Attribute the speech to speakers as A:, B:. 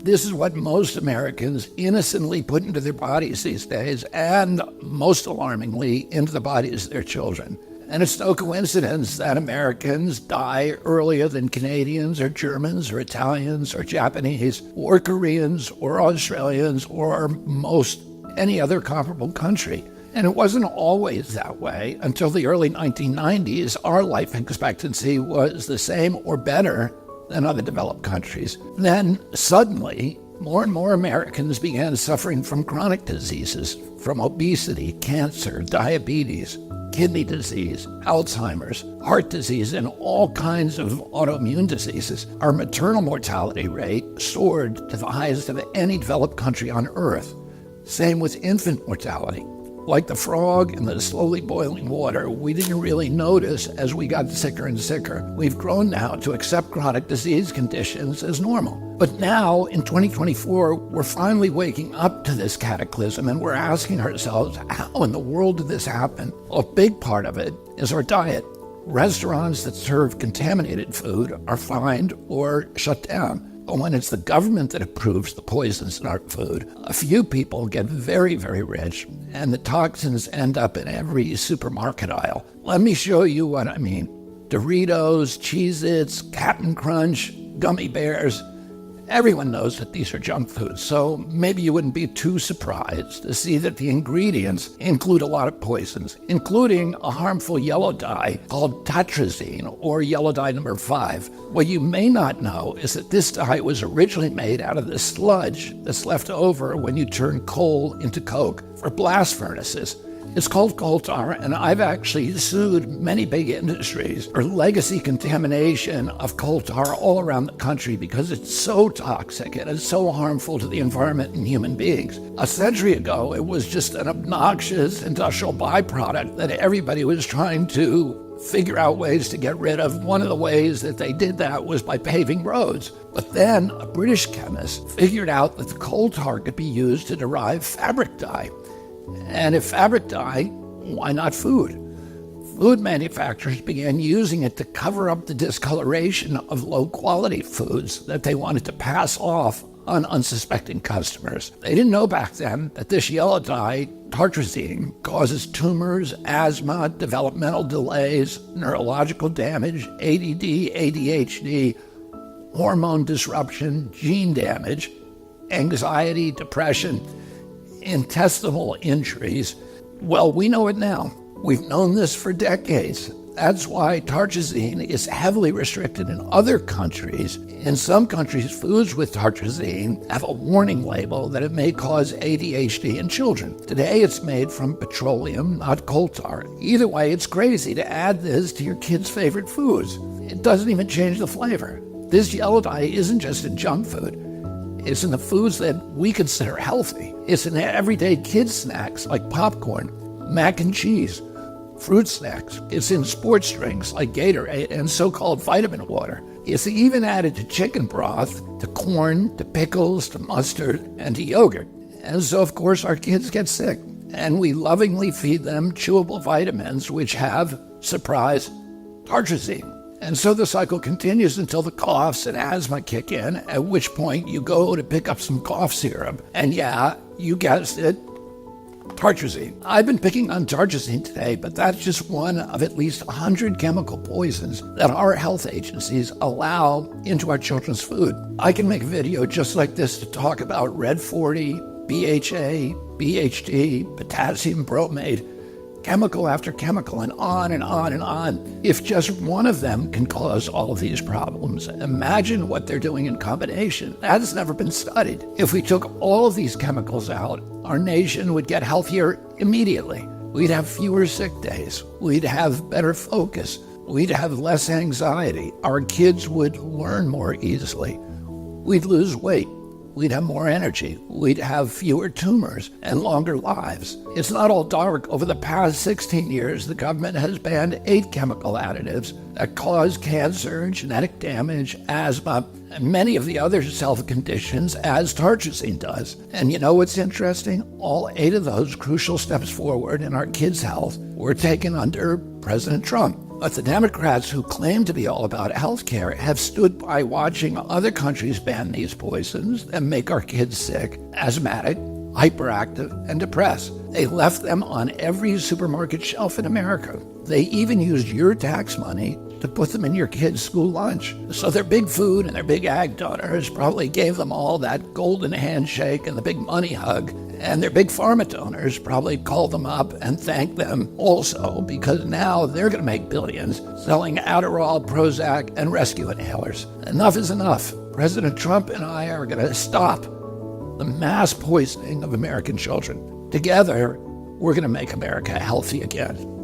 A: This is what most Americans innocently put into their bodies these days, and most alarmingly, into the bodies of their children. And it's no coincidence that Americans die earlier than Canadians or Germans or Italians or Japanese or Koreans or Australians or most any other comparable country. And it wasn't always that way. Until the early 1990s, our life expectancy was the same or better than other developed countries. Then suddenly, more and more Americans began suffering from chronic diseases, from obesity, cancer, diabetes, kidney disease, Alzheimer's, heart disease, and all kinds of autoimmune diseases. Our maternal mortality rate soared to the highest of any developed country on Earth. Same with infant mortality. Like the frog in the slowly boiling water, we didn't really notice as we got sicker and sicker. We've grown now to accept chronic disease conditions as normal. But now, in 2024, we're finally waking up to this cataclysm, and we're asking ourselves, how in the world did this happen? Well, a big part of it is our diet. Restaurants that serve contaminated food are fined or shut down. But when it's the government that approves the poisons in our food, a few people get very, very rich, and the toxins end up in every supermarket aisle. Let me show you what I mean. Doritos, Cheez-Its, Cap'n Crunch, gummy bears. Everyone knows that these are junk foods, so maybe you wouldn't be too surprised to see that the ingredients include a lot of poisons, including a harmful yellow dye called tartrazine, or yellow dye number 5. What you may not know is that this dye was originally made out of the sludge that's left over when you turn coal into coke for blast furnaces. It's called coal tar, and I've actually sued many big industries for legacy contamination of coal tar all around the country because it's so toxic and it's so harmful to the environment and human beings. A century ago, it was just an obnoxious industrial byproduct that everybody was trying to figure out ways to get rid of. One of the ways that they did that was by paving roads. But then a British chemist figured out that the coal tar could be used to derive fabric dye. And if fabric dye, why not food? Food manufacturers began using it to cover up the discoloration of low-quality foods that they wanted to pass off on unsuspecting customers. They didn't know back then that this yellow dye, tartrazine, causes tumors, asthma, developmental delays, neurological damage, ADD, ADHD, hormone disruption, gene damage, anxiety, depression, intestinal injuries. Well, we know it now. We've known this for decades. That's why tartrazine is heavily restricted in other countries. In some countries, foods with tartrazine have a warning label that it may cause ADHD in children. Today, it's made from petroleum, not coal tar. Either way, it's crazy to add this to your kids' favorite foods. It doesn't even change the flavor. This yellow dye isn't just in junk food. It's in the foods that we consider healthy. It's in everyday kids' snacks like popcorn, mac and cheese, fruit snacks. It's in sports drinks like Gatorade and so-called vitamin water. It's even added to chicken broth, to corn, to pickles, to mustard, and to yogurt. And so, of course, our kids get sick. And we lovingly feed them chewable vitamins which have, surprise, tartrazine. And so the cycle continues until the coughs and asthma kick in, at which point you go to pick up some cough syrup. And yeah, you guessed it, tartrazine. I've been picking on tartrazine today, but that's just one of at least 100 chemical poisons that our health agencies allow into our children's food. I can make a video just like this to talk about Red 40, BHA, BHD, potassium bromate, chemical after chemical, and on and on and on. If just one of them can cause all of these problems, imagine what they're doing in combination. That has never been studied. If we took all of these chemicals out, our nation would get healthier immediately. We'd have fewer sick days. We'd have better focus. We'd have less anxiety. Our kids would learn more easily. We'd lose weight. We'd have more energy. We'd have fewer tumors and longer lives. It's not all dark. Over the past 16 years, the government has banned 8 chemical additives that cause cancer, genetic damage, asthma, and many of the other health conditions as tartrazine does. And you know what's interesting? All 8 of those crucial steps forward in our kids' health were taken under President Trump. But the Democrats who claim to be all about health care have stood by watching other countries ban these poisons and make our kids sick, asthmatic, hyperactive, and depressed. They left them on every supermarket shelf in America. They even used your tax money to put them in your kids' school lunch. So their big food and their big ag donors probably gave them all that golden handshake and the big money hug. And their big pharma donors probably called them up and thanked them also, because now they're going to make billions selling Adderall, Prozac, and rescue inhalers. Enough is enough. President Trump and I are going to stop the mass poisoning of American children. Together, we're going to make America healthy again.